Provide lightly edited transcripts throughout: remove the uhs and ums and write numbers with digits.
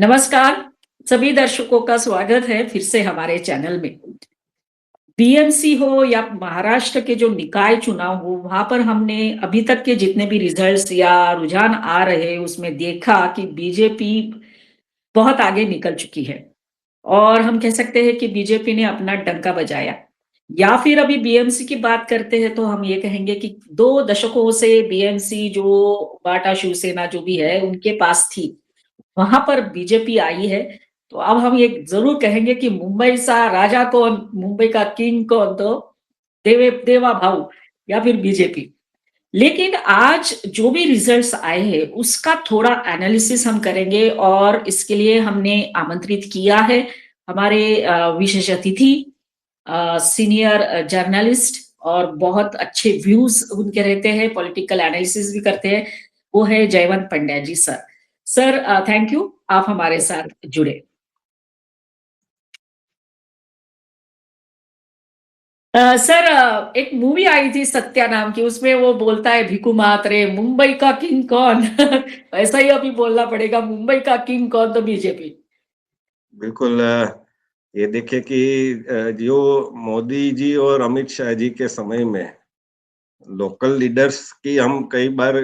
नमस्कार, सभी दर्शकों का स्वागत है फिर से हमारे चैनल में। बीएमसी हो या महाराष्ट्र के जो निकाय चुनाव हो, वहाँ पर हमने अभी तक के जितने भी रिजल्ट्स या रुझान आ रहे, उसमें देखा कि बीजेपी बहुत आगे निकल चुकी है और हम कह सकते हैं कि बीजेपी ने अपना डंका बजाया। या फिर अभी बीएमसी की बात करते हैं तो हम ये कहेंगे कि 2 दशकों से बीएमसी जो बाटा शिवसेना जो भी है, उनके पास थी। वहाँ पर बीजेपी आई है, तो अब हम ये ज़रूर कहेंगे कि मुंबई सा राजा कौन, मुंबई का किंग कौन, तो देवा भाऊ या फिर बीजेपी। लेकिन आज जो भी रिजल्ट्स आए हैं, उसका थोड़ा एनालिसिस हम करेंगे और इसके लिए हमने आमंत्रित किया है हमारे विशेष अतिथि, सीनियर जर्नलिस्ट और बहुत अच्छे व्यूज़ उनके रहते हैं, पॉलिटिकल एनालिसिस भी करते हैं, वो है जयवंत पंड्या जी सर। सर थैंक यू, आप हमारे साथ जुड़े। सर एक मूवी आई थी सत्या नाम की, उसमें वो बोलता है भिकू मात्रे मुंबई का किंग कौन। ऐसा ही अभी बोलना पड़ेगा, मुंबई का किंग कौन, तो बीजेपी। बिल्कुल ये देखिए कि जो मोदी जी और अमित शाह जी के समय में लोकल लीडर्स की हम कई बार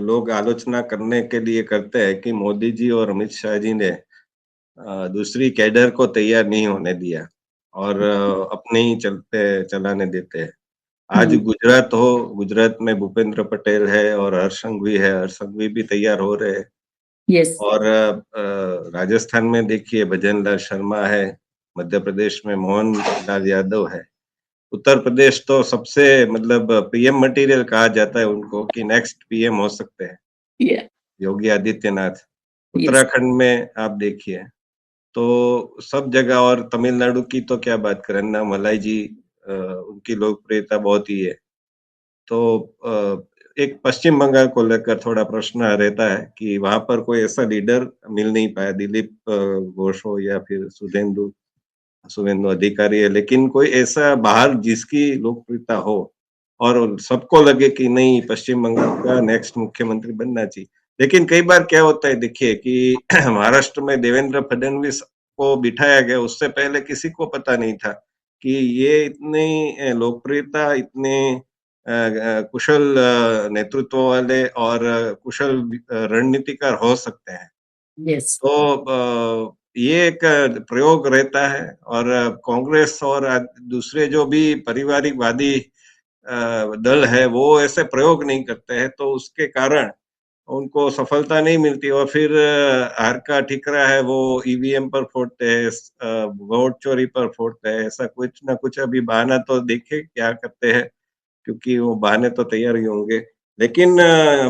लोग आलोचना करने के लिए करते हैं कि मोदी जी और अमित शाह जी ने दूसरी कैडर को तैयार नहीं होने दिया और अपने ही चलते चलाने देते हैं। आज हम्म। गुजरात हो, गुजरात में भूपेंद्र पटेल है और हर्ष संघवी है, हर्ष संघवी भी तैयार हो रहे हैं। यस। और राजस्थान में देखिए भजन लाल शर्मा है, मध्य प्रदेश में मोहन लाल यादव है, उत्तर प्रदेश तो सबसे मतलब पीएम मटेरियल कहा जाता है उनको कि नेक्स्ट पीएम हो सकते हैं, या। योगी आदित्यनाथ। यस। उत्तराखंड में आप देखिए, तो सब जगह और तमिलनाडु की तो क्या बात करें, अन्नामलाई जी उनकी लोकप्रियता बहुत ही है। तो एक पश्चिम बंगाल को लेकर थोड़ा प्रश्न रहता है कि वहाँ पर कोई ऐसा लीडर मिल नहीं पाया, दिलीप घोष हो या फिर शुभेंदु शुभेंदु अधिकारी है, लेकिन कोई ऐसा बाहर जिसकी लोकप्रियता हो और सबको लगे कि नहीं पश्चिम बंगाल का नेक्स्ट मुख्यमंत्री बनना चाहिए। लेकिन कई बार क्या होता है देखिए कि महाराष्ट्र में देवेंद्र फडणवीस को बिठाया गया, उससे पहले किसी को पता नहीं था कि ये इतनी लोकप्रियता, इतने कुशल नेतृत्व वाले और कुशल रणनीतिकार हो सकते हैं। यस। तो ये एक प्रयोग रहता है और कांग्रेस और दूसरे जो भी पारिवारिकवादी दल है वो ऐसे प्रयोग नहीं करते हैं, तो उसके कारण उनको सफलता नहीं मिलती और फिर हार का ठिकरा है वो ईवीएम पर फोड़ते हैं, वोट चोरी पर फोड़ते हैं, ऐसा कुछ ना कुछ अभी बहाना तो देखे क्या करते हैं, क्योंकि वो बहाने तो तैयार ही होंगे। लेकिन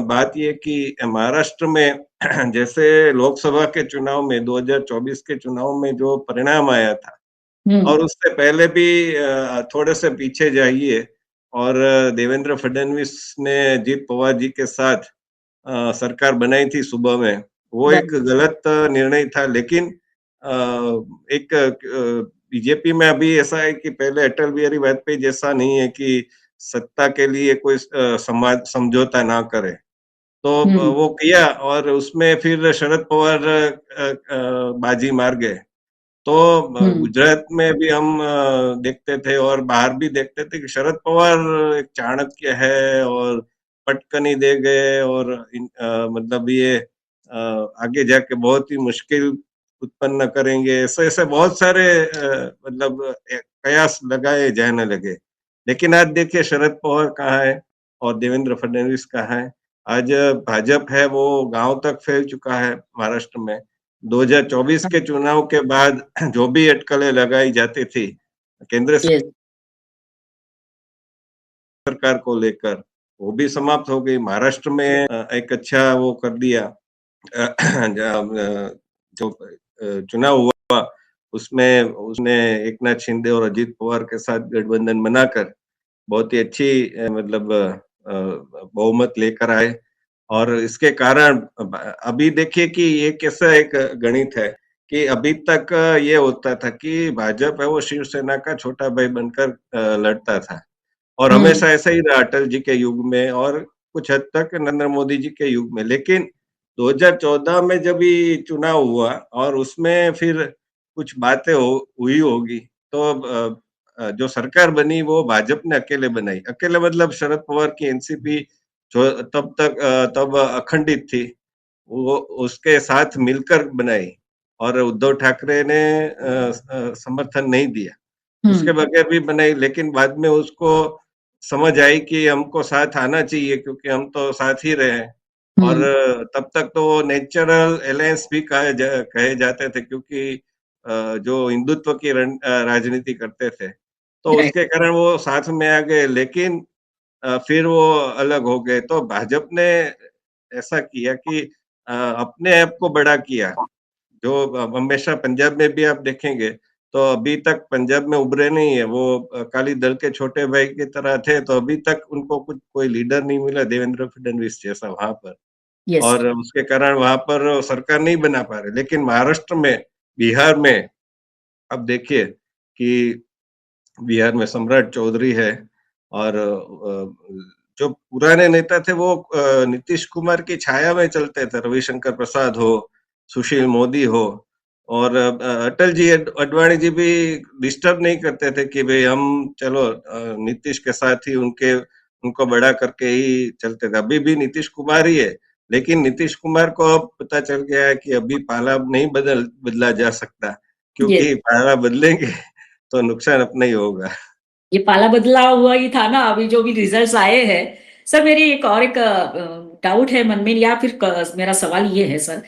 बात ये कि महाराष्ट्र में जैसे लोकसभा के चुनाव में 2024 के चुनाव में जो परिणाम आया था हम्म। और उससे पहले भी थोड़े से पीछे जाइए और देवेंद्र फडणवीस ने अजीत पवार जी के साथ सरकार बनाई थी सुबह में, वो एक राइट। गलत निर्णय था। लेकिन एक बीजेपी में अभी ऐसा है कि पहले अटल बिहारी वाजपेयी जैसा नहीं है कि सत्ता के लिए कोई समाज समझौता ना करे। तो हम्म। वो किया और उसमें फिर शरद पवार बाजी मार गए। तो हम्म। गुजरात में भी हम देखते थे और बाहर भी देखते थे कि शरद पवार एक चाणक्य है और पटकनी दे गए और मतलब ये आगे जाके बहुत ही मुश्किल उत्पन्न करेंगे, ऐसे ऐसे बहुत सारे मतलब कयास लगाए जाने लगे। लेकिन आज देखिए शरद पवार कहाँ है और देवेंद्र फडणवीस कहाँ है। आज भाजपा है वो गांव तक फैल चुका है महाराष्ट्र में। 2024 के चुनाव के बाद जो भी अटकलें लगाई जाती थी केंद्र यस। सरकार को लेकर, वो भी समाप्त हो गई। महाराष्ट्र में एक अच्छा वो कर दिया। जो चुनाव हुआ उसमें उसने एक नाथ शिंदे और अजीत पवार के साथ गठबंधन बनाकर बहुत ही अच्छी मतलब बहुमत लेकर आए और इसके कारण अभी देखिए कि ये कैसा एक गणित है कि अभी तक ये होता था कि भाजपा है वो शिवसेना का छोटा भाई बनकर लड़ता था और हम्म। हमेशा ऐसा ही रहा अटल जी के युग में और कुछ हद तक नरेंद्र मोदी जी के युग में। लेकिन 2014 में जब ये चुनाव हुआ और उसमें फिर कुछ बातें हुई होगी, तो जो सरकार बनी वो भाजपा ने अकेले बनाई। अकेले मतलब शरद पवार की एनसीपी जो तब अखंडित थी, वो उसके साथ मिलकर बनाई और उद्धव ठाकरे ने समर्थन नहीं दिया। उसके हम्म। बगैर भी बनाई, लेकिन बाद में उसको समझ आई कि हमको साथ आना चाहिए क्योंकि हम तो साथ ही रहे हैं। और हम्म। तब तक तो वो नेचुरल अलायंस भी कहे जाते थे क्योंकि जो हिंदुत्व की राजनीति करते थे, तो राइट। उसके कारण वो साथ में आ गए, लेकिन फिर वो अलग हो गए। तो भाजपा ने ऐसा किया कि अपने आप को बड़ा किया। जो हमेशा पंजाब में भी आप देखेंगे, तो अभी तक पंजाब में उभरे नहीं है। वो अकाली दल के छोटे भाई की तरह थे, तो अभी तक उनको कुछ कोई लीडर नहीं मिला देवेंद्र फडणवीस जैसा वहाँ पर। यस। और उसके कारण वहाँ पर सरकार नहीं बना पा रहे। लेकिन महाराष्ट्र में, बिहार में अब देखिए कि बिहार में सम्राट चौधरी है और जो पुराने नेता थे वो नीतीश कुमार की छाया में चलते थे। रविशंकर प्रसाद हो, सुशील मोदी हो और अटल जी अडवाणी जी भी डिस्टर्ब नहीं करते थे कि भाई हम चलो नीतीश के साथ ही उनको बड़ा करके ही चलते थे। अभी भी नीतीश कुमार ही है, लेकिन नीतीश कुमार को अब पता चल गया है कि अभी पाला नहीं बदला जा सकता, यस। क्योंकि पाला बदलेंगे तो नुकसान अपना ही होगा। ये पाला बदला हुआ ही था ना, अभी जो भी रिजल्ट्स आए हैं। सर मेरी एक डाउट है मन में, या फिर मेरा सवाल ये है सर।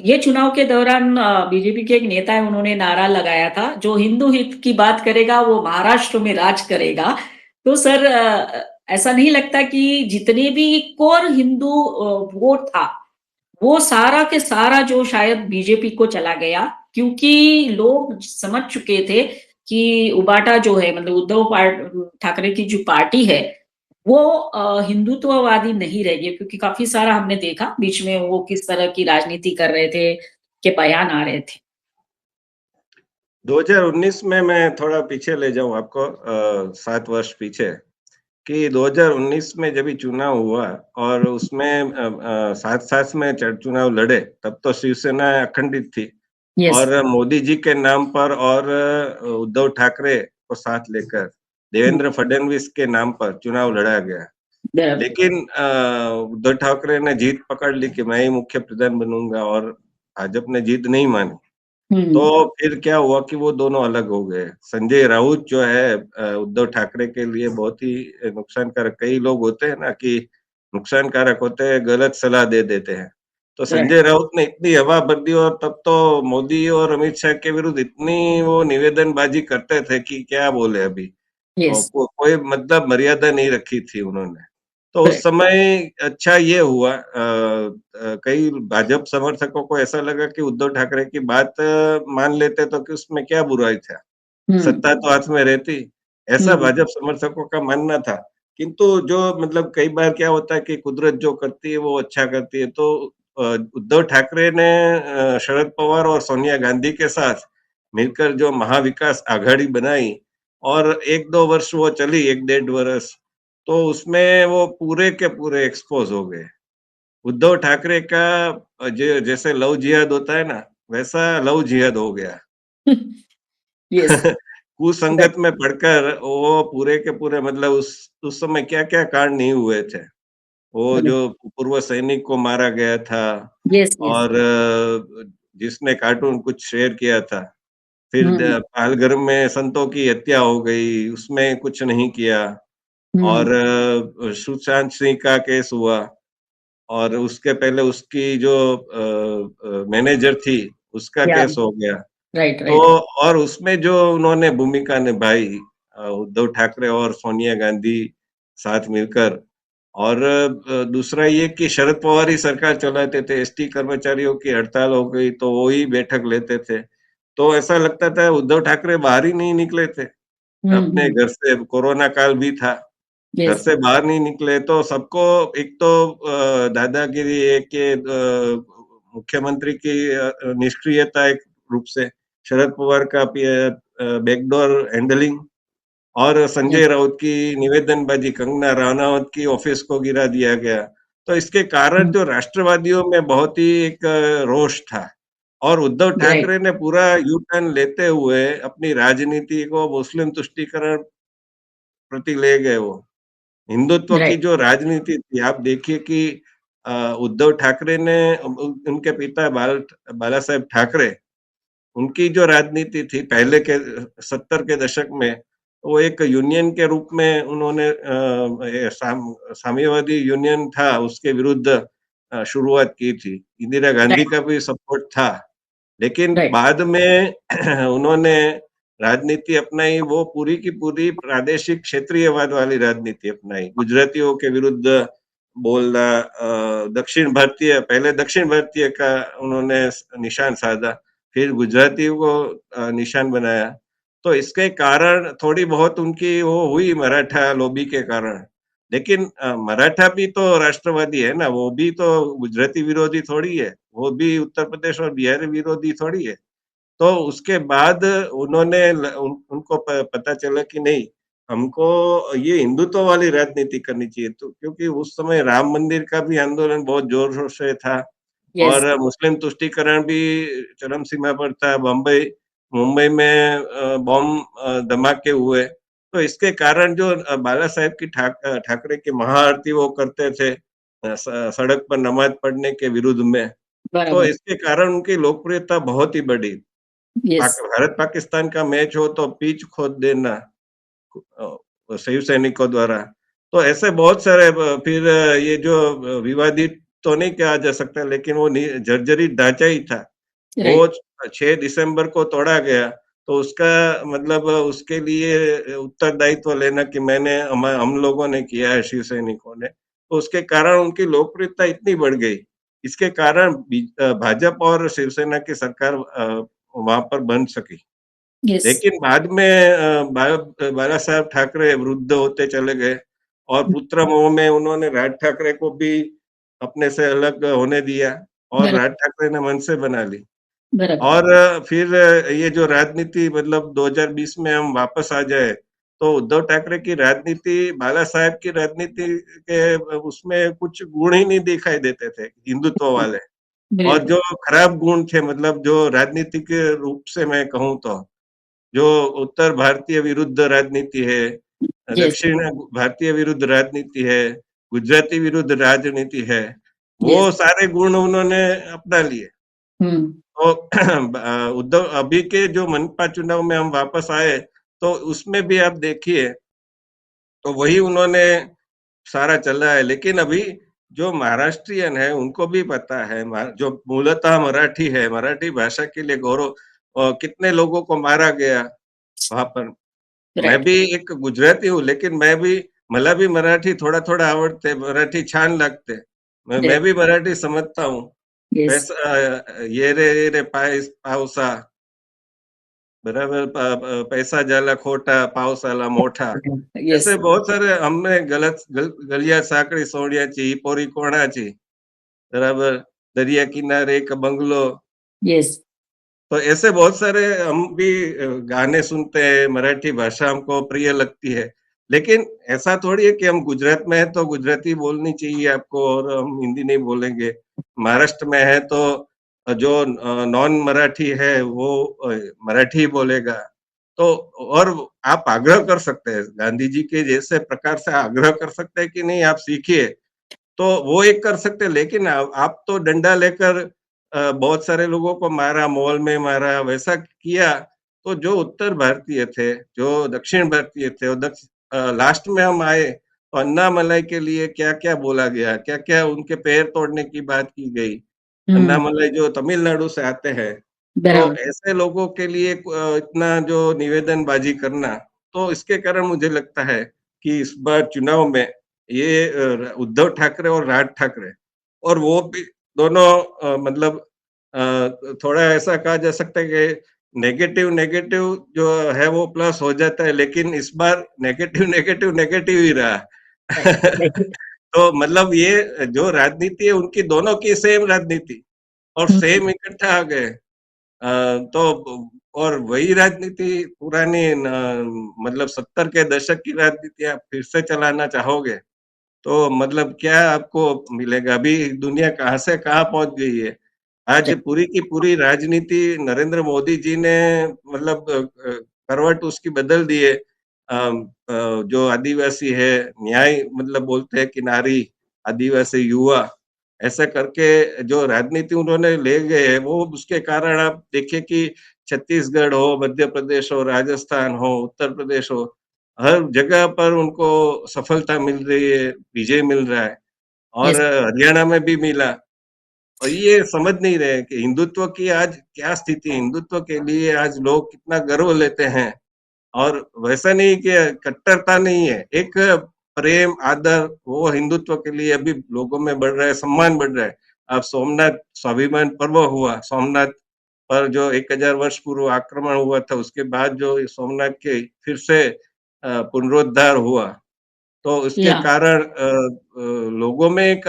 ये चुनाव के दौरान बीजेपी के एक नेता है, उन्होंने नारा लगाया था, जो हिंदू हित की बात करेगा वो महाराष्ट्र में राज करेगा। तो सर ऐसा नहीं लगता कि जितने भी कोर हिंदू वोट था, वो सारा के सारा जो शायद बीजेपी को चला गया, क्योंकि लोग समझ चुके थे कि उबाटा जो है, मतलब ठाकरे की जो पार्टी है, वो हिंदुत्ववादी नहीं रहेगी, क्योंकि काफी सारा हमने देखा बीच में वो किस तरह की राजनीति कर रहे थे, के बयान आ रहे थे। 2019 में मैं थोड़ा पीछे ले जाऊं आपको, 7 वर्ष पीछे, कि 2019 में जब ये चुनाव हुआ और उसमें साथ-साथ में चुनाव लड़े, तब तो शिवसेना अखंडित थी यस। और मोदी जी के नाम पर और उद्धव ठाकरे को साथ लेकर देवेंद्र फडणवीस के नाम पर चुनाव लड़ा गया। लेकिन उद्धव ठाकरे ने जीत पकड़ ली कि मैं ही मुख्य प्रधान बनूंगा और भाजपा ने जीत नहीं मानी। तो हम्म। फिर क्या हुआ कि वो दोनों अलग हो गए। संजय राउत जो है उद्धव ठाकरे के लिए बहुत ही नुकसानकारक, कई लोग होते हैं ना कि नुकसानकारक होते हैं, गलत सलाह दे देते हैं। तो संजय राउत ने इतनी हवा भर दी और तब तो मोदी और अमित शाह के विरुद्ध इतनी वो निवेदनबाजी करते थे कि क्या बोले अभी। यस। कोई मतलब मर्यादा नहीं रखी थी उन्होंने। तो उस करेक्ट। समय अच्छा ये हुआ, कई भाजपा समर्थकों को ऐसा लगा कि उद्धव ठाकरे की बात मान लेते तो कि उसमें क्या बुराई था, हम्म। सत्ता तो हाथ में रहती, ऐसा हम्म। भाजपा समर्थकों का मानना था। किंतु जो मतलब कई बार क्या होता है कि कुदरत जो करती है वो अच्छा करती है। तो उद्धव ठाकरे ने शरद पवार और सोनिया गांधी के साथ मिलकर जो महाविकास आघाड़ी बनाई और 1-2 वर्ष वो चली, 1 डेढ़ वर्ष, तो उसमें वो पूरे के पूरे एक्सपोज़ हो गए। उद्धव ठाकरे का जैसे लव जिहाद होता है ना, वैसा लव जिहाद हो गया। यस। कुसंगत में पड़कर वो पूरे के पूरे मतलब उस समय क्या-क्या कांड नहीं हुए थे। वो जो पूर्व सैनिक को मारा गया था यस। यस। और जिसने कार्टून कुछ शेयर किया था। फिर हम्म। पालघर में संतों की हत्या हो गई, उसमें कुछ नहीं किया हम्म। और सुशांत सिंह का केस हुआ और उसके पहले उसकी जो मैनेजर थी, उसका या। केस हो गया। राइट। तो राइट। और उसमें जो उन्होंने भूमिका निभाई उद्धव ठाकरे और सोनिया गांधी साथ मिलकर, और दूसरा ये कि शरद पवार ही सरकार चलाते थे, एसटी कर्मचारियों की हड़ताल हो गई तो वो ही बैठक लेते थे। तो ऐसा लगता था उद्धव ठाकरे बाहर ही नहीं निकले थे, अपने हम्म। घर से, कोरोना काल भी था, घर यस। से बाहर नहीं निकले तो सबको एक तो दादागिरी है कि मुख्यमंत्री की निष्क्रियता एक रूप से, शरद पवार का बैकडोर हैंडलिंग और यस। संजय राउत की निवेदनबाजी, कंगना रनावत की ऑफिस को गिरा दिया गया। तो इसके कारण जो राष्ट्रवादियों में बहुत ही एक रोष था और उद्धव राइट, ठाकरे ने पूरा यू टर्न लेते हुए अपनी राजनीति को मुस्लिम तुष्टीकरण प्रति ले गए वो। हिंदुत्व की राइट, जो राजनीति थी, आप देखिए कि उद्धव ठाकरे ने उनके पिता बाला साहेब ठाकरे, उनकी जो राजनीति थी पहले के 70 के दशक में, वो एक यूनियन के रूप में उन्होंने साम्यवादी यूनियन था, उसके विरुद्ध शुरुआत की थी। इंदिरा गांधी राइट, का भी सपोर्ट था। लेकिन राइट, बाद में उन्होंने राजनीति अपनाई, वो पूरी की पूरी प्रादेशिक क्षेत्रीयवाद वाली राजनीति अपनाई। गुजरातियों के विरुद्ध बोलना, पहले दक्षिण भारतीय का उन्होंने निशान साधा, फिर गुजरातियों को निशान बनाया। तो इसके कारण थोड़ी बहुत उनकी वो हुई मराठा लॉबी के कारण। लेकिन मराठा भी तो राष्ट्रवादी है ना, वो भी तो गुजराती विरोधी थोड़ी है, वो भी उत्तर प्रदेश और बिहार विरोधी थोड़ी है। तो उसके बाद उनको पता चला कि नहीं, हमको ये हिंदुत्व वाली राजनीति करनी चाहिए, तो क्योंकि उस समय राम मंदिर का भी आंदोलन बहुत जोर शोर से था यस, और मुस्लिम तुष्टीकरण भी चरम सीमा पर था। मुंबई में बॉम्ब धमाके हुए, तो इसके कारण जो बाला साहेब की ठाकरे की महाआरती वो करते थे सड़क पर नमाज पढ़ने के विरुद्ध में, तो बराबर, इसके कारण उनकी लोकप्रियता बहुत ही बढ़ी। यस, भारत पाकिस्तान का मैच हो तो पिच खोद देना शिव सैनिकों द्वारा। तो ऐसे बहुत सारे फिर ये जो विवादित तो नहीं कहा जा सकता, लेकिन वो जर्जरित ढांचा ही था। वो राइट, 6 दिसंबर को तोड़ा गया, तो उसका मतलब उसके लिए उत्तरदायित्व लेना कि हम लोगों ने किया है, शिव सैनिकों ने। तो उसके कारण उनकी लोकप्रियता इतनी बढ़ गई। इसके कारण भाजपा और शिवसेना की सरकार वहाँ पर बन सकी। यस, लेकिन बाद में बाला साहब ठाकरे वृद्ध होते चले गए और पुत्र मोह में उन्होंने राज ठाकरे को भी अपने से अलग होने दिया और बराबर, राज ठाकरे ने मनसे बना ली। बराबर, और फिर ये जो राजनीति मतलब 2020 में हम वापस आ जाए, तो उद्धव ठाकरे की राजनीति, बाला साहेब की राजनीति के उसमें कुछ गुण ही नहीं दिखाई देते थे, हिंदुत्व वाले। और बिल्कुल, जो खराब गुण थे, मतलब जो राजनीतिक रूप से मैं कहूँ तो, जो उत्तर भारतीय विरुद्ध राजनीति है, यस, दक्षिण भारतीय विरुद्ध राजनीति है, गुजराती विरुद्ध राजनीति है, यस, वो सारे गुण उन्होंने अपना लिए। हुँ, तो उद्धव अभी के जो मनपा चुनाव में हम वापस आए, तो उसमें भी आप देखिए, तो वही उन्होंने सारा चला है। लेकिन अभी जो महाराष्ट्रियन है, उनको भी पता है, जो मूलतः मराठी है, मराठी भाषा के लिए गौरव, कितने लोगों को मारा गया वहाँ पर। मैं राइट, भी एक गुजराती हूँ, लेकिन मला भी मराठी थोड़ा-थोड़ा आवडते, मराठी छान लागते। मैं राइट, भी मराठी समझता हूँ। यस, ये रे पावसा, बराबर, पैसा झाला खोटा, पाऊस आला मोठा. यस, ऐसे बहुत सारे हमने गलियां साकड़ी सोनियाची, ही पोरी कोणाची, बराबर, दरिया किनारे एक बंगलो। यस, तो ऐसे बहुत सारे हम भी गाने सुनते हैं, मराठी भाषा हमको प्रिय लगती है। लेकिन ऐसा थोड़ी है कि हम गुजरात में हैं तो गुजराती बोलनी चाहिए आपको और हम हिंदी नहीं बोलेंगे। महाराष्ट्र में है तो जो नॉन मराठी है वो मराठी ही बोलेगा। तो और आप आग्रह कर सकते हैं, गांधी जी के जैसे प्रकार से आग्रह कर सकते हैं कि नहीं आप सीखिए। तो वो एक कर सकते हैं, लेकिन आप तो डंडा लेकर बहुत सारे लोगों को मारा, मॉल में मारा, वैसा किया। तो जो उत्तर भारतीय थे, जो दक्षिण भारतीय थे, और लास्ट में हम आए, तो अन्नामलाई के लिए क्या-क्या बोला गया, क्या-क्या उनके पैर तोड़ने की बात की गई। हुँ, अन्नामलाई जो तमिलनाडु से आते हैं, तो बराबर, ऐसे लोगों के लिए इतना जो निवेदनबाजी करना, तो इसके कारण मुझे लगता है कि इस बार चुनाव में ये उद्धव ठाकरे और राज ठाकरे, और वो भी दोनों मतलब थोड़ा ऐसा कहा जा सकता है कि नेगेटिव नेगेटिव जो है वो प्लस हो जाता है, लेकिन इस बार नेगेटिव नेगेटिव नेगेटिव ही रहा। राइट, तो मतलब ये जो राजनीति है उनकी दोनों की सेम राजनीति और हुँ, सेम इकट्ठा आ गए। तो और वही राजनीति पुरानी मतलब 70 के दशक की राजनीति आप फिर से चलाना चाहोगे? तो मतलब क्या आपको मिलेगा? अभी दुनिया कहाँ से कहाँ पहुँच गई है। आज राइट, पूरी की पूरी राजनीति नरेंद्र मोदी जी ने मतलब करवट उसकी बदल दी है। जो आदिवासी है, न्याय मतलब बोलते हैं कि नारी, आदिवासी युवा, ऐसा करके जो राजनीति उन्होंने ले गए हैं, वो उसके कारण आप देखिए कि छत्तीसगढ़ हो, मध्य प्रदेश हो, राजस्थान हो, उत्तर प्रदेश हो, हर जगह पर उनको सफलता मिल रही है, विजय मिल रहा है और यस, हरियाणा में भी मिला। और ये समझ नहीं रहे कि हिंदुत्व की आज क्या स्थिति है, हिंदुत्व के लिए आज लोग कितना गर्व लेते हैं और वैसा नहीं कि कट्टरता नहीं है, एक प्रेम, आदर वो हिंदुत्व के लिए अभी लोगों में बढ़ रहा है, सम्मान बढ़ रहा है। अब सोमनाथ स्वाभिमान पर्व हुआ, सोमनाथ पर जो 1000 वर्ष पूर्व आक्रमण हुआ था, उसके बाद जो सोमनाथ के फिर से पुनरुद्धार हुआ, तो उसके या कारण लोगों में एक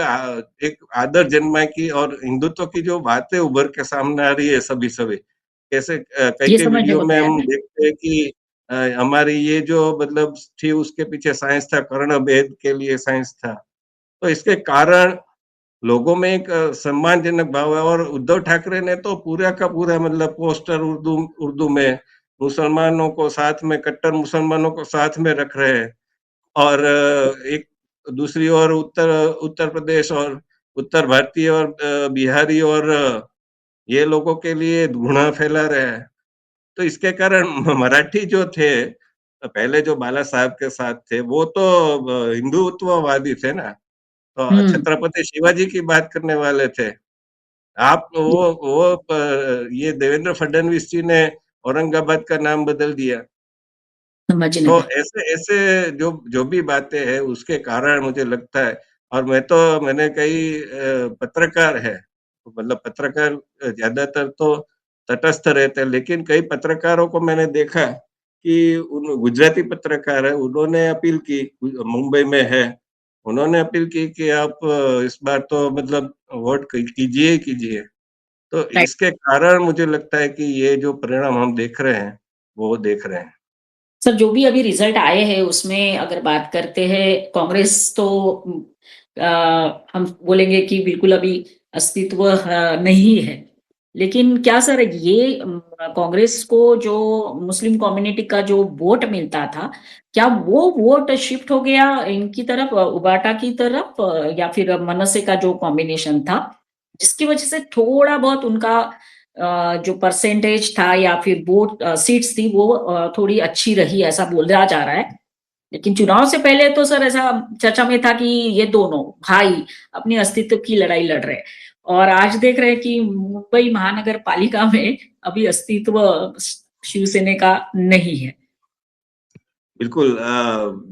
आदर जन्मा की और हिंदुत्व की जो बातें उभर के सामने आ रही है सभी-सभी। कैसे ये कई-कई समझने वीडियो को में तैयार हम है। देखते हैं कि हमारी ये जो मतलब थी उसके पीछे साइंस था, कर्ण भेद के लिए साइंस था। तो इसके कारण लोगों में एक सम्मानजनक भाव है और उद्धव ठाकरे ने तो पूरा का पूरा मतलब पोस्टर उर्दू उर्दू में मुसलमानों को साथ में कट्टर मुसलमानों को साथ में रख रहे हैं। और एक दूसरी ओर उत्तर उत्तर प्रदेश और उत्तर भारतीय और बिहारी और ये लोगों के लिए धुआं फैला रहे हैं। तो इसके कारण मराठी जो थे, पहले जो बाला साहब के साथ थे, वो तो हिंदुत्ववादी थे ना, तो हुँ, छत्रपति शिवाजी की बात करने वाले थे। आप जी, वो ये देवेंद्र फडणवीस जी ने औरंगाबाद का नाम बदल दिया। समझने तो में। ऐसे-ऐसे जो जो भी बातें हैं उसके कारण मुझे लगता है और मैंने कई पत्रकार हैं, मतलब पत्रकार ज़्यादातर तो तटस्थ रहते हैं, लेकिन कई पत्रकारों को मैंने देखा कि उन गुजराती पत्रकार हैं, उन्होंने अपील की, मुंबई में है, उन्होंने अपील की कि आप इस बार तो मतलब वोट कीजिए ही कीजिए। तो राइट। इसके कारण मुझे लगता है कि ये जो परिणाम हम देख रहे हैं, वो देख रहे हैं। सर जो भी अभी रिजल्ट आए हैं उसमें अगर बात करते हैं कांग्रेस तो हम बोलेंगे कि बिल्कुल अभी अस्तित्व नहीं है। लेकिन क्या सर ये कांग्रेस को जो मुस्लिम कम्युनिटी का जो वोट मिलता था, क्या वो वोट शिफ्ट हो गया इनकी तरफ उबाटा की तरफ या फिर मनसे का जो कॉम्बिनेशन था, जिसकी वजह से थोड़ा बहुत उनका जो परसेंटेज था या फिर वोट सीट्स थी वो थोड़ी अच्छी रही ऐसा बोला जा रहा है। लेकिन चुनाव से पहले तो सर ऐसा चर्चा में था कि ये दोनों भाई अपने अस्तित्व की लड़ाई लड़ रहे हैं और आज देख रहे हैं कि मुंबई महानगर पालिका में अभी अस्तित्व शिवसेना का नहीं है। बिल्कुल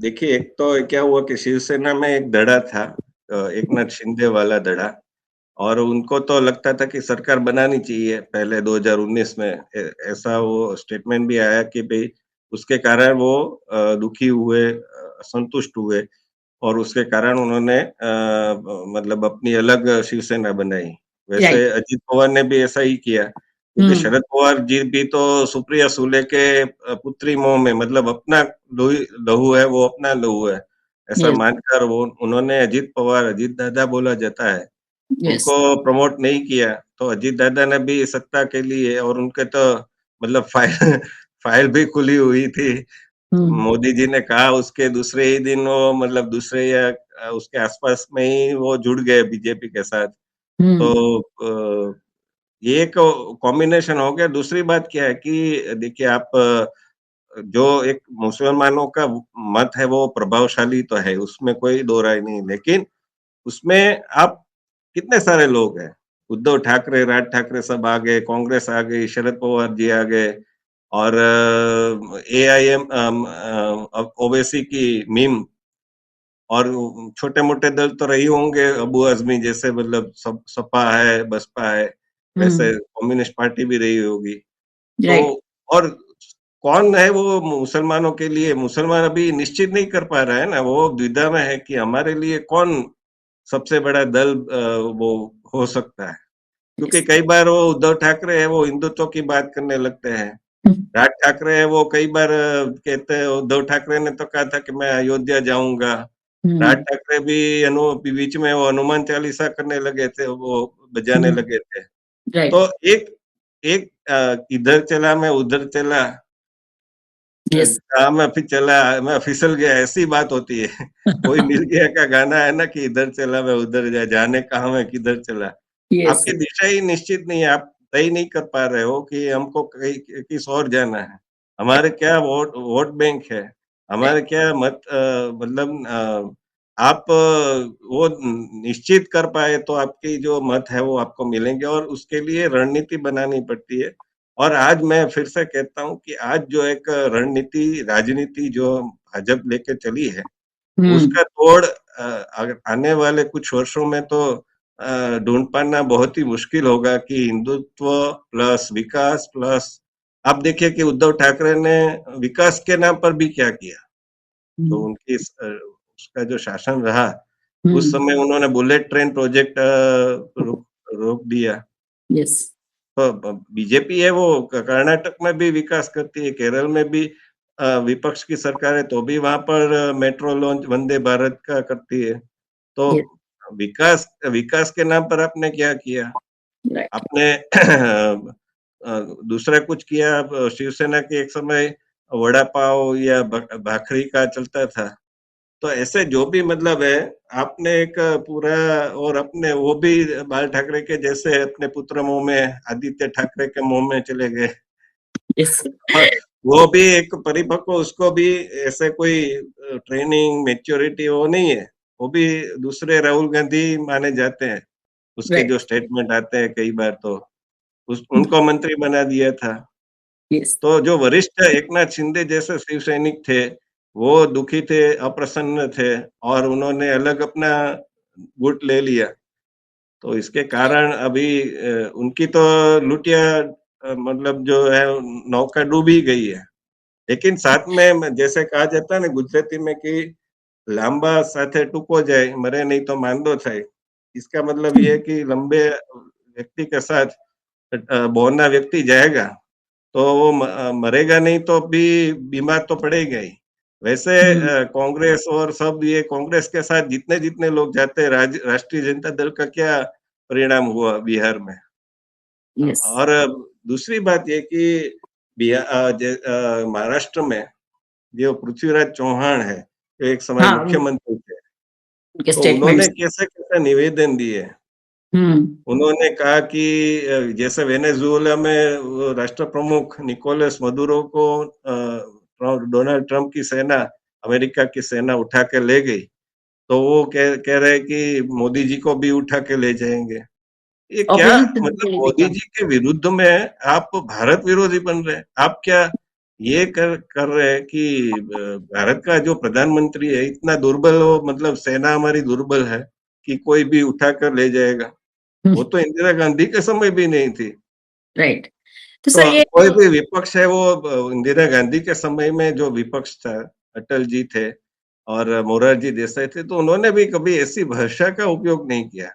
देखिए एक तो क्या हुआ कि शिवसेना में एक धड़ा था एकनाथ शिंदे वाला धड़ा और उनको तो लगता था कि सरकार बनानी चाहिए पहले 2019 में ऐसा वो स्टेटमेंट भी आया कि भई उसके कारण वो दुखी हुए असंतुष्ट हुए और उसके कारण उन्होंने मतलब अपनी अलग शिवसेना बनाई। राइट। वैसे अजित पवार ने भी ऐसा ही किया, क्योंकि हुँ, शरद पवार जी भी तो सुप्रिया सुले के पुत्री मोह में मतलब अपना लहू है, वो अपना लहू है, ऐसा यस, मानकर वो उन्होंने अजित पवार, अजित दादा बोला जाता है, यस। उनको प्रमोट नहीं किया। तो अजित दादा ने भी सत्ता के लिए और उनके तो मतलब फाइल फाइल भी खुली हुई थी। हुँ, मोदी जी ने कहा उसके दूसरे ही दिन वो मतलब दूसरे या उसके आस-पास में ही वो जुड़ गए बीजेपी के साथ। तो हुँ, ये एक कॉम्बिनेशन हो गया। दूसरी बात क्या है कि देखिए आप जो एक मुसलमानों का मत है वो प्रभावशाली तो है, उसमें कोई दो राय नहीं। लेकिन उसमें आप कितने सारे लोग हैं। उद्धव ठाकरे, राज ठाकरे सब आ गए, कांग्रेस आ गई, शरद पवार जी आ गए और एआईएम ओवैसी की मीम और छोटे-मोटे दल तो रही होंगे अबू आज़मी जैसे मतलब सपा है, बसपा है, वैसे हुँ, कम्युनिस्ट पार्टी भी रही होगी। तो राइट। और कौन है वो मुसलमानों के लिए मुसलमान अभी निश्चित नहीं कर पा रहा है ना, वो द्विधा में है कि हमारे लिए कौन सबसे बड़ा दल वो हो सकता है। क्योंकि यस। कई बार वो उद्धव ठाकरे है, वो हिंदुत्व की बात करने लगते हैं। हुँ, राज ठाकरे है, वो कई बार कहते हैं उद्धव ठाकरे ने तो कहा था कि मैं अयोध्या जाऊँगा। राज हम्म। ठाकरे भी बीच में वो हनुमान चालीसा करने लगे थे, वो बजाने हम्म। लगे थे। तो राइट। एक एक इधर चला मैं उधर चला, यस। मैं फिर चला मैं फिसल गया, ऐसी बात होती है। कोई मिल गया का गाना है ना कि इधर चला मैं उधर जाने कहाँ मैं किधर चला। यस। आपकी दिशा ही निश्चित नहीं है, आप तय नहीं कर पा रहे हो कि हमको कहीं किस ओर जाना है। हमारे क्या वोट वोट बैंक है, हमारे क्या मतलब आप वो निश्चित कर पाए तो आपकी जो मत है वो आपको मिलेंगे और उसके लिए रणनीति बनानी पड़ती है। और आज मैं फिर से कहता हूँ कि आज जो एक राजनीति जो भाजपा लेके चली है, हम्म। उसका तोड़ अगर आने वाले कुछ वर्षों में तो ढूँढ पाना बहुत ही मुश्किल होगा कि हिंदुत्व प्लस विकास प्लस आप देखिए कि उद्धव ठाकरे ने विकास के नाम पर भी क्या किया। जो हम्म। उनकी उसका जो शासन रहा, उस हम्म। समय उन्होंने बुलेट ट्रेन प्रोजेक्ट रोक रोक दिया। यस। तो बीजेपी है वो कर्नाटक में भी विकास करती है, केरल में भी विपक्ष की सरकार है तो भी वहाँ पर मेट्रो लॉन्च वंदे भारत का करती है। तो यस। विकास विकास के नाम पर आपने क्या किया? राइट। आपने दूसरा कुछ किया शिवसेना के एक समय वड़ा पाव या भाखरी का चलता था। तो ऐसे जो भी मतलब है, आपने एक पूरा और अपने वो भी बाल ठाकरे के जैसे अपने पुत्र मुँह में आदित्य ठाकरे के मुँह में चले गए। यस। और वो भी एक परिपक्व उसको भी ऐसे कोई ट्रेनिंग मैच्योरिटी वो नहीं है। वो भी दूसरे राहुल गांधी माने जाते हैं। उसके जो राइट। स्टेटमेंट आते हैं कई बार तो उस उनको मंत्री बना दिया था। यस। तो जो वरिष्ठ एकनाथ शिंदे जैसे शिव सैनिक थे, वो दुखी थे, अप्रसन्न थे और उन्होंने अलग अपना गुट ले लिया। तो इसके कारण अभी उनकी तो लुटिया मतलब जो है नौका डूब ही गई है। लेकिन साथ में जैसे कहा जाता है ना गुजराती में कि लांबा साथे टूको जाए, मरे नहीं तो मांदो થાય। इसका मतलब ये है कि लंबे व्यक्ति के साथ बौना व्यक्ति जाएगा तो वो मरेगा नहीं तो भी बीमार तो पड़ेगा ही। वैसे हम्म। कांग्रेस और सब ये कांग्रेस के साथ जितने-जितने लोग जाते हैं राष्ट्रीय जनता दल का क्या परिणाम हुआ बिहार में। यस। और दूसरी बात ये कि महाराष्ट्र में जो पृथ्वीराज चौहान है, जो एक समय हाँ, मुख्यमंत्री थे, उनके तो उन्होंने स्टेटमेंट्स। कैसे-कैसे निवेदन दिए। हम्म। उन्होंने कहा कि जैसे वेनेजुएला में वो राष्ट्र प्रमुख निकोलस मदुरो को डोनाल्ड ट्रंप की सेना, अमेरिका की सेना उठा के ले गई, तो वो कह कह रहे हैं कि मोदी जी को भी उठा के ले जाएँगे। ये क्या ऑपोजिशन मतलब के लिए भी मोदी काम। जी के विरुद्ध में आप भारत विरोधी बन रहे हैं। आप क्या ये कर कर रहे हैं कि भारत का जो प्रधानमंत्री है इतना दुर्बल हो मतलब सेना हमारी दुर्बल है कि कोई भी उठा कर ले जाएगा। वो तो इंदिरा गांधी के समय भी नहीं थी। राइट। तो तो सर ये कोई भी विपक्ष है वो इंदिरा गांधी के समय में जो विपक्ष था, अटल जी थे और मोरारजी देसाई थे, तो उन्होंने भी कभी ऐसी भाषा का उपयोग नहीं किया।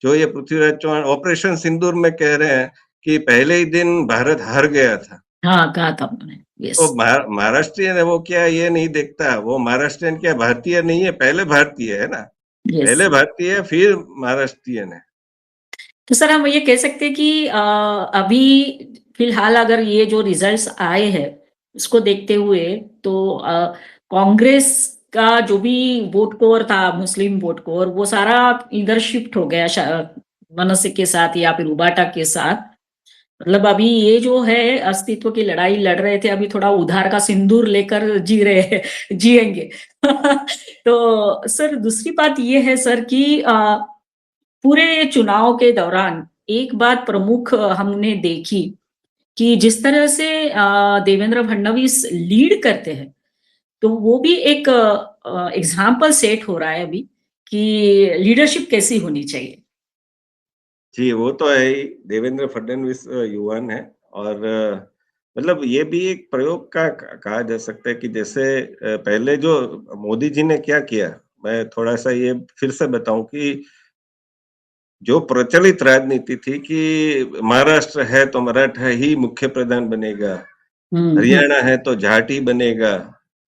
जो ये पृथ्वीराज चौहान ऑपरेशन सिंदूर में कह रहे हैं कि पहले ही दिन भारत हार गया था। हाँ, कहा था उन्होंने। तो यस। महाराष्ट्रियन है वो क्या ये नहीं देखता, वो महाराष्ट्रियन क्या भारतीय नहीं है, पहले भारतीय है ना। यस। पहले भारतीय है फिर महाराष्ट्रियन है। तो सर हम ये कह सकते हैं कि अभी फिलहाल अगर ये जो रिजल्ट्स आए हैं उसको देखते हुए तो कांग्रेस का जो भी वोट कोर था, मुस्लिम वोट कोर, वो सारा इधर शिफ्ट हो गया मनसे के साथ या फिर उबाटा के साथ। मतलब अभी ये जो है अस्तित्व की लड़ाई लड़ रहे थे, अभी थोड़ा उधार का सिंदूर लेकर जी रहे हैं, जिएंगे। तो सर दूसरी बात ये है सर कि पूरे चुनाव के दौरान एक बात प्रमुख हमने देखी कि जिस तरह से देवेंद्र फडणवीस लीड करते हैं, तो वो भी एक एग्जाम्पल सेट हो रहा है अभी कि लीडरशिप कैसी होनी चाहिए। जी, वो तो है ही। देवेंद्र फडणवीस युवान है और मतलब ये भी एक प्रयोग का कहा जा सकता है कि जैसे पहले जो मोदी जी ने क्या किया, मैं थोड़ा-सा ये फिर से बताऊँ कि जो प्रचलित राजनीति थी कि महाराष्ट्र है तो मराठा ही मुख्य प्रधान बनेगा, हुँ, हुँ। हरियाणा है तो जाट ही बनेगा,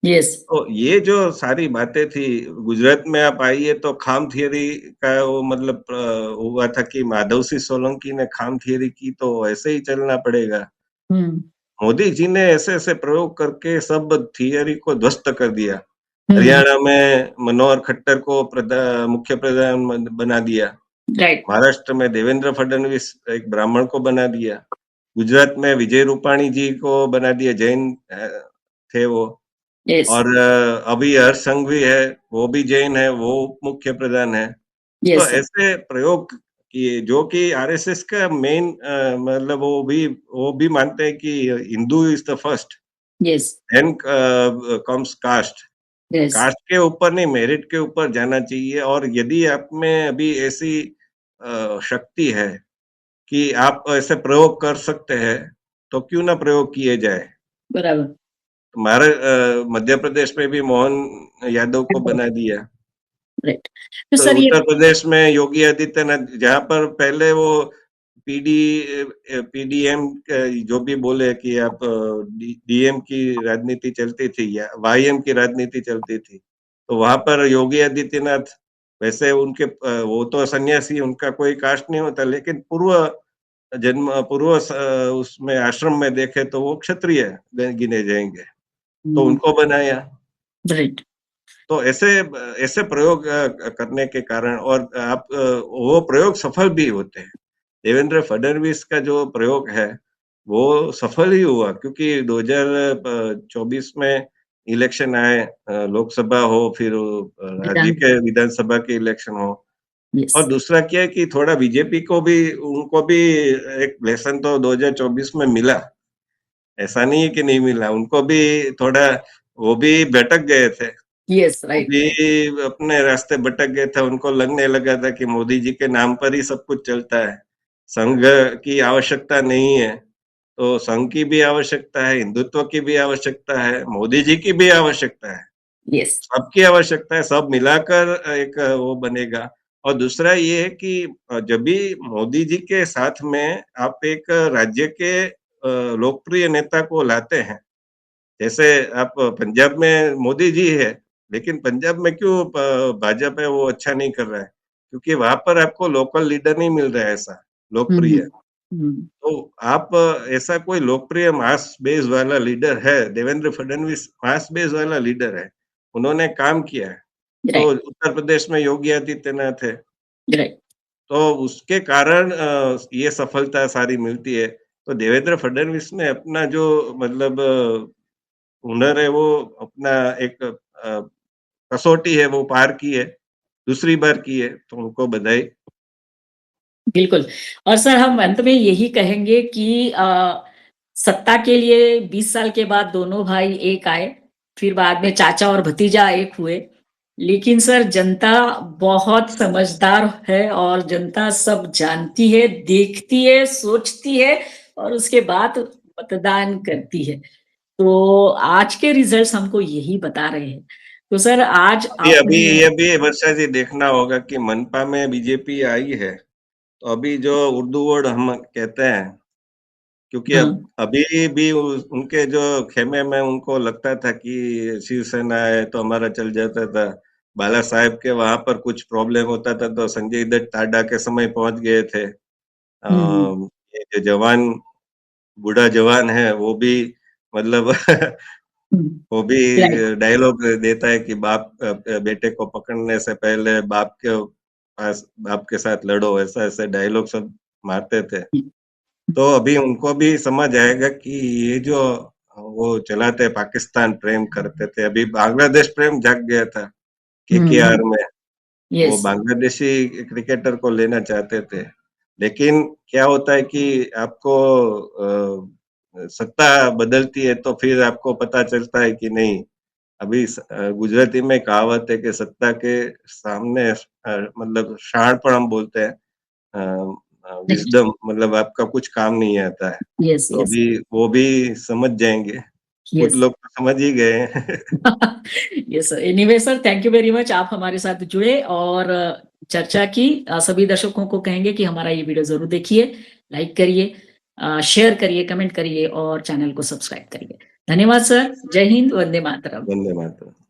यस। तो ये जो सारी बातें थी, गुजरात में आप आइए तो खाम थियरी का वो मतलब हुआ था कि माधव सिंह सोलंकी ने खाम थियरी की तो ऐसे ही चलना पड़ेगा। हुँ, मोदी जी ने ऐसे-ऐसे प्रयोग करके सब थियरी को ध्वस्त कर दिया। हुँ, हरियाणा में मनोहर खट्टर को मुख्य प्रधान बना दिया। राइट, महाराष्ट्र में देवेंद्र फडणवीस एक ब्राह्मण को बना दिया। गुजरात में विजय रूपाणी जी को बना दिया, जैन थे वो। यस, और अभी हर्ष संघवी है, वो भी जैन है, वो उप मुख्य प्रधान है। तो यस सर, ऐसे प्रयोग किए जो कि आरएसएस का मेन मतलब वो भी मानते हैं कि Hindu is the first, yes, then comes caste. Yes, caste के ऊपर नहीं, मेरिट के ऊपर जाना चाहिए और यदि आप में अभी ऐसी शक्ति है कि आप ऐसे प्रयोग कर सकते हैं, तो क्यों ना प्रयोग किए जाए। बराबर, हमारे मध्य प्रदेश में भी मोहन यादव को बना दिया। राइट। तो तो सर ये उत्तर प्रदेश में योगी आदित्यनाथ जहाँ पर पहले वो पीडीएम जो भी बोले कि आप डीएम की राजनीति चलती थी या वाईएम की राजनीति चलती थी, तो वहाँ पर योगी आदित्यनाथ वैसे उनके वो तो सन्यासी उनका कोई कास्ट नहीं होता लेकिन पूर्व उसमें आश्रम में देखे तो वो क्षत्रिय गिने जाएंगे, तो हुँ, उनको बनाया। राइट, तो ऐसे प्रयोग करने के कारण और वो प्रयोग सफल भी होते हैं। देवेंद्र फडणवीस का जो प्रयोग है, वो सफल ही हुआ क्योंकि 2024 में इलेक्शन आए, लोकसभा हो फिर राज्य विधान के विधानसभा के इलेक्शन हो। यस, और दूसरा क्या है कि थोड़ा बीजेपी को भी उनको भी एक लेसन तो 2024 में मिला। ऐसा नहीं है कि नहीं मिला, उनको भी थोड़ा वो भी भटक गए थे। यस, वो राइट, भी राइट, अपने रास्ते भटक गए थे, उनको लगने लगा था कि मोदी जी के नाम पर ही सब कुछ चलता है। संघ की आवश्यकता नहीं है, तो संघ की भी आवश्यकता है, हिंदुत्व की भी आवश्यकता है, मोदी जी की भी आवश्यकता है। यस, सबकी आवश्यकता है, सब मिलाकर एक वो बनेगा। और दूसरा ये है कि जब भी मोदी जी के साथ में आप एक राज्य के लोकप्रिय नेता को लाते हैं, जैसे आप पंजाब में मोदी जी है, लेकिन पंजाब में क्यों भाजपा है वो अच्छा नहीं कर रहा है? क्योंकि वहाँ पर आपको लोकल लीडर नहीं मिल रहा है ऐसा, हुँ, लोकप्रिय। हुँ, तो आप ऐसा कोई लोकप्रिय मास बेस वाला लीडर है, देवेंद्र फडणवीस मास बेस वाला लीडर है। उन्होंने काम किया है। तो राइट, उत्तर प्रदेश में योगी आदित्यनाथ है, राइट, तो उसके कारण ये सफलता सारी मिलती है। तो देवेंद्र फडणवीस ने अपना जो मतलब हुनर है वो अपना एक कसौटी है वो पार की है, दूसरी बार की है, तो उनको बधाई। बिल्कुल। और सर हम अंत में यही कहेंगे कि सत्ता के लिए 20 साल के बाद दोनों भाई एक आए, फिर बाद में चाचा और भतीजा एक हुए। लेकिन सर जनता बहुत समझदार है और जनता सब जानती है, देखती है, सोचती है और उसके बाद मतदान करती है। तो आज के रिजल्ट्स हमको यही बता रहे हैं। तो सर आज अभी अभी आपने ये भी वर्षा जी देखना होगा कि मनपा में बीजेपी आई है, तो अभी जो उर्दू वर्ड हम कहते हैं, क्योंकि हाँ, अब अभी भी उनके जो खेमे में उनको लगता था कि शिवसेना है तो हमारा चल जाता था। बाला साहेब के वहां पर कुछ प्रॉब्लम होता था तो संजय दत्त टाडा के समय पहुंच गए थे। हुँ, ये जो जवान बूढ़ा जवान है वो भी मतलब हुँ, वो भी राइट, डायलॉग देता है कि बेटे को पकड़ने से पहले बाप के साथ लड़ो, ऐसा ऐसे डायलॉग सब मारते थे। हुँ, तो अभी उनको भी समझ आएगा कि ये जो वो चलाते पाकिस्तान प्रेम करते थे, अभी बांग्लादेश प्रेम जाग गया था हुँ, केकेआर में। वो यस, बांग्लादेशी क्रिकेटर को लेना चाहते थे। लेकिन क्या होता है कि आपको सत्ता बदलती है तो फिर आपको पता चलता है कि नहीं, अभी गुजराती में कहावत है कि सत्ता के सामने मतलब शहाणपण हम बोलते हैं, राइट, विज़डम मतलब आपका कुछ काम नहीं आता है। यस, तो यस, अभी वो भी समझ जाएँगे। कुछ यस। लोग तो समझ ही गए हैं। Yes sir. Anyway sir thank you very much आप हमारे साथ जुड़े और चर्चा की। सभी दर्शकों को कहेंगे कि हमारा ये वीडियो ज़रूर देखिए, लाइक करिए, शेयर करिए, कमेंट करिए और चैनल को सब्सक्राइब करिए। धन्यवाद सर। जय हिंद, वंदे मातरम। वंदे मातरम।